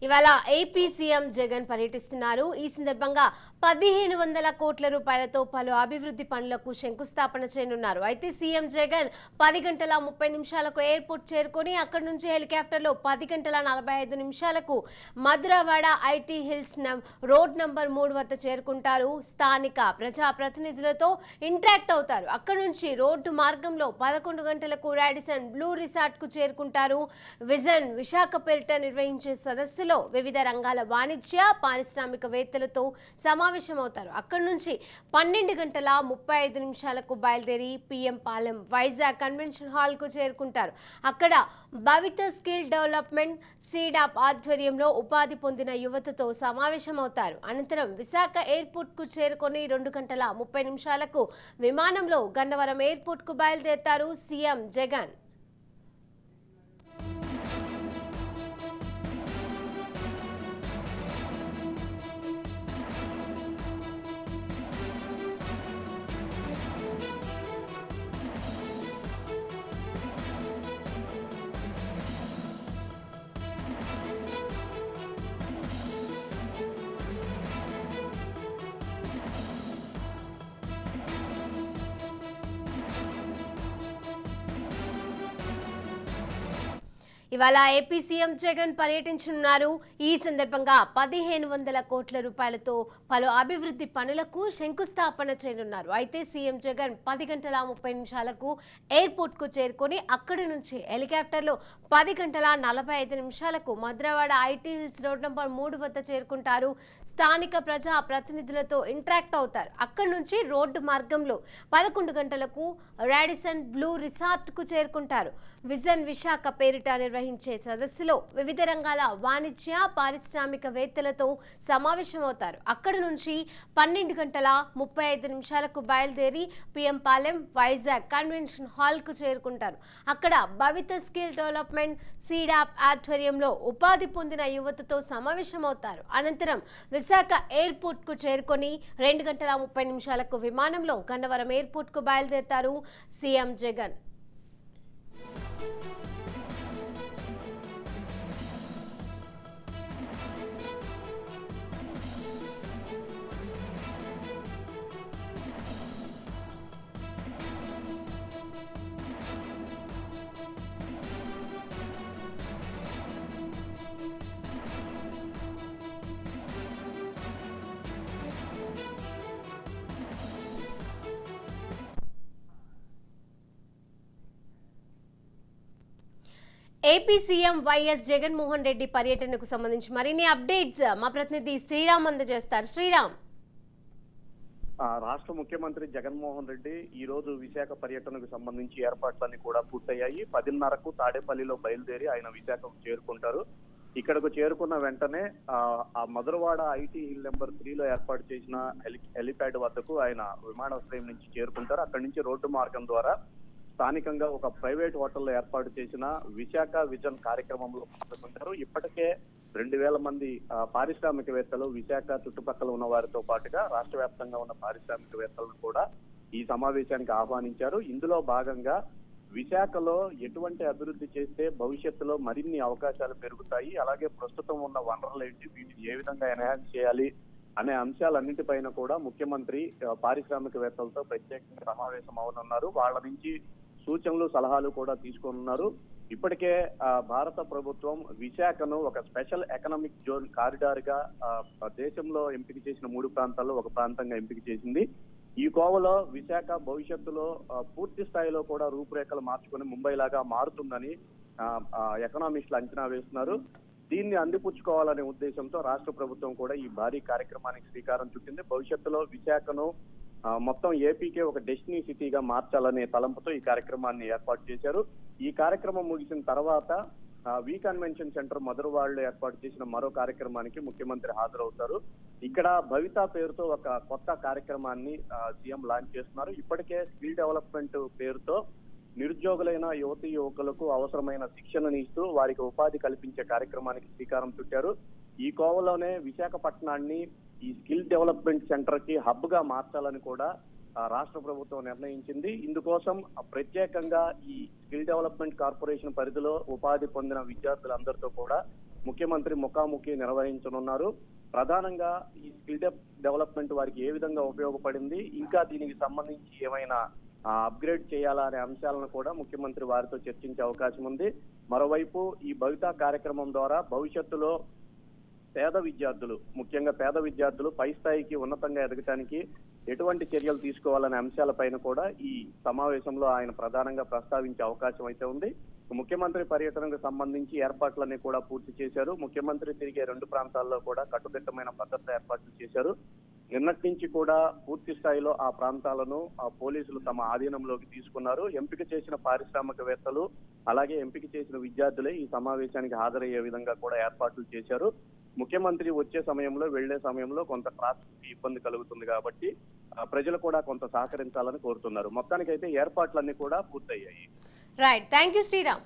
ఇవాళ AP CM Jagan పర్యటిస్తున్నారు. ఈ సందర్భంగా 1500 కోట్ల రూపాయలతో పలు అభివృద్ధి పనులకు శంకుస్థాపన చేయనున్నారు. అయితే సీఎం జగన్ 10 గంటల 30 నిమిషాలకు ఎయిర్పోర్ట్ చేరుకొని అక్కడి నుంచి హెలికాప్టర్లో 10 గంటల 45 నిమిషాలకు Madhurawada IT hills road number 3 వద్ద చేరుకుంటారు. స్థానిక ప్రజా ప్రతినిధులతో ఇంటరాక్ట్ అవుతారు. అక్కడి నుంచి రోడ్డు మార్గంలో 11 గంటలకు రాడిసన్ బ్లూ రిసార్ట్ కు చేరుకుంటారు. విజన్ విశాఖ పేరిట నిర్వహించే సదస్సులో వివిధ రంగాల వాణిజ్య పారిశ్రామికవేత్తలతో సమావేశమవుతారు. అక్కడి నుంచి 12 గంటల 35 నిమిషాలకు బయలుదేరి PM Palem Vizag convention hall కు చేరుకుంటారు. అక్కడ భవిత స్కిల్ డెవలప్మెంట్ సీడాప్ ఆధ్వర్యంలో ఉపాధి పొందిన యువతతో సమావేశమవుతారు. అనంతరం విశాఖ ఎయిర్పోర్ట్ కు చేరుకొని 2 గంటల 30 నిమిషాలకు విమానంలో గన్నవరం ఎయిర్పోర్ట్ కు బయలుదేరతారు సీఎం జగన్. ఇవాళ ఏపీ సీఎం జగన్ పర్యటించనున్నారు. ఈ సందర్భంగా 1500 కోట్ల రూపాయలతో పలు అభివృద్ధి పనులకు శంకుస్థాపన చేయనున్నారు. అయితే సీఎం జగన్ 10 గంటల 30 నిమిషాలకు ఎయిర్పోర్ట్ కు చేరుకొని అక్కడి నుంచి హెలికాప్టర్లో 10 గంటల 45 నిమిషాలకు Madhurawada IT hills road number 3 వద్ద చేరుకుంటారు. స్థానిక ప్రజా ప్రతినిధులతో ఇంటరాక్ట్ అవుతారు. అక్కడి నుంచి రోడ్డు మార్గంలో 11 గంటలకు రాడిసన్ బ్లూ రిసార్ట్ కు చేరుకుంటారు. విజన్ విశాఖ పేరిట నిర్వహించే సదస్సులో వివిధ రంగాల వాణిజ్య పారిశ్రామికవేత్తలతో సమావేశమవుతారు. అక్కడి నుంచి 12 గంటల 35 నిమిషాలకు బయలుదేరి PM Palem Vizag convention hall కు చేరుకుంటారు. అక్కడ భవిత స్కిల్ డెవలప్మెంట్ సీడాప్ ఆధ్వర్యంలో ఉపాధి పొందిన యువతతో సమావేశమవుతారు. అనంతరం విశాఖ ఎయిర్పోర్ట్ కు చేరుకొని 2 గంటల 30 నిమిషాలకు విమానంలో గన్నవరం ఎయిర్పోర్ట్ కు బయలుదేరతారు CM Jagan. AP CM YS Jaganmohan Reddy పర్యటనకు సంబంధించి మరిన్ని అప్డేట్స్ మా ప్రతినిధి శ్రీరామ్ అందజేస్తారు. శ్రీరామ్. రాష్ట్ర ముఖ్యమంత్రి జగన్మోహన్ రెడ్డి ఈ రోజు విశాఖ పర్యటనకు సంబంధించి ఏర్పాట్లన్నీ కూడా పూర్తయ్యాయి. 10:30కు తాడేపల్లిలో బయలుదేరి ఆయన విశాఖకు చేరుకుంటారు. ఇక్కడకు చేరుకున్న వెంటనే ఆ మధురవాడ ఐటీ హిల్ నెంబర్ 3లో ఏర్పాటు చేసిన హెలిప్యాడ్ వద్దకు ఆయన విమానాశ్రయం నుంచి చేరుకుంటారు. అక్కడి నుంచి రోడ్డు మార్గం ద్వారా స్థానికంగా ఒక ప్రైవేట్ హోటల్లో ఏర్పాటు చేసిన విశాఖ విజన్ కార్యక్రమంలో పాల్గొంటారు. ఇప్పటికే 2000 మంది పారిశ్రామికవేత్తలు విశాఖ చుట్టుపక్కల ఉన్న వారితో పాటుగా రాష్ట్ర వ్యాప్తంగా ఉన్న పారిశ్రామికవేత్తలను కూడా ఈ సమావేశానికి ఆహ్వానించారు. ఇందులో భాగంగా విశాఖలో ఎటువంటి అభివృద్ధి చేస్తే భవిష్యత్తులో మరిన్ని అవకాశాలు పెరుగుతాయి, అలాగే ప్రస్తుతం ఉన్న వనరులు ఏంటి, వీటిని ఏ విధంగా ఎన్హాన్స్ చేయాలి అనే అంశాలన్నింటిపైన కూడా ముఖ్యమంత్రి పారిశ్రామికవేత్తలతో ప్రత్యేకంగా సమావేశం అవనున్నారు. వాళ్ళ నుంచి సూచనలు సలహాలు కూడా తీసుకోనున్నారు. ఇప్పటికే భారత ప్రభుత్వం విశాఖను ఒక స్పెషల్ ఎకనామిక్ జోన్ కారిడార్ గా దేశంలో ఎంపిక చేసిన 3 ప్రాంతాల్లో ఒక ప్రాంతంగా ఎంపిక చేసింది. ఈ కోవలో విశాఖ భవిష్యత్తులో పూర్తి స్థాయిలో కూడా రూపురేఖలు మార్చుకొని ముంబై లాగా మారుతుందని ఎకనామిస్టులు అంచనా వేస్తున్నారు. దీన్ని అందిపుచ్చుకోవాలనే ఉద్దేశంతో రాష్ట్ర ప్రభుత్వం కూడా ఈ భారీ కార్యక్రమానికి శ్రీకారం చుట్టింది. భవిష్యత్తులో విశాఖను మొత్తం ఏపీకే ఒక డెస్టినీ సిటీగా మార్చాలనే తలంపుతో ఈ కార్యక్రమాన్ని ఏర్పాటు చేశారు. ఈ కార్యక్రమం ముగిసిన తర్వాత వి కన్వెన్షన్ సెంటర్ మధురవాడలో ఏర్పాటు చేసిన మరో కార్యక్రమానికి ముఖ్యమంత్రి హాజరవుతారు. ఇక్కడ భవిత పేరుతో ఒక కొత్త కార్యక్రమాన్ని సీఎం లాంచ్ చేస్తున్నారు. ఇప్పటికే స్కిల్ డెవలప్మెంట్ పేరుతో నిరుద్యోగులైన యువతీ యువకులకు అవసరమైన శిక్షణను ఇస్తూ వారికి ఉపాధి కల్పించే కార్యక్రమానికి శ్రీకారం చుట్టారు. ఈ కోవలోనే విశాఖపట్నాన్ని ఈ స్కిల్ డెవలప్మెంట్ సెంటర్ కి హబ్ గా మార్చాలని కూడా రాష్ట్ర ప్రభుత్వం నిర్ణయించింది. ఇందుకోసం ప్రత్యేకంగా ఈ స్కిల్ డెవలప్మెంట్ కార్పొరేషన్ పరిధిలో ఉపాధి పొందిన విద్యార్థులందరితో కూడా ముఖ్యమంత్రి ముఖాముఖి నిర్వహించనున్నారు. ప్రధానంగా ఈ స్కిల్ డెవలప్మెంట్ వారికి ఏ విధంగా ఉపయోగపడింది, ఇంకా దీనికి సంబంధించి ఏమైనా అప్గ్రేడ్ చేయాలా అనే అంశాలను కూడా ముఖ్యమంత్రి వారితో చర్చించే అవకాశం ఉంది. మరోవైపు ఈ భవితా కార్యక్రమం ద్వారా భవిష్యత్తులో పేద విద్యార్థులు, ముఖ్యంగా పేద విద్యార్థులు పై స్థాయికి ఉన్నతంగా ఎదగటానికి ఎటువంటి చర్యలు తీసుకోవాలనే అంశాలపైన కూడా ఈ సమావేశంలో ఆయన ప్రధానంగా ప్రస్తావించే అవకాశం అయితే ఉంది. ముఖ్యమంత్రి పర్యటనకు సంబంధించి ఏర్పాట్లన్నీ కూడా పూర్తి చేశారు. ముఖ్యమంత్రి తిరిగే 2 ప్రాంతాల్లో కూడా కట్టుదిట్టమైన భద్రతా ఏర్పాట్లు చేశారు. నిన్నటి నుంచి కూడా పూర్తి స్థాయిలో ఆ ప్రాంతాలను పోలీసులు తమ ఆధీనంలోకి తీసుకున్నారు. ఎంపిక చేసిన పారిశ్రామికవేత్తలు అలాగే ఎంపిక చేసిన విద్యార్థులే ఈ సమావేశానికి హాజరయ్యే విధంగా కూడా ఏర్పాట్లు చేశారు. ముఖ్యమంత్రి వచ్చే సమయంలో, వెళ్లే సమయంలో కొంత ట్రాఫిక్ ఇబ్బంది కలుగుతుంది కాబట్టి ప్రజలు కూడా కొంత సహకరించాలని కోరుతున్నారు. మొత్తానికైతే ఏర్పాట్లన్నీ కూడా పూర్తయ్యాయి. Right, thank you Sriram.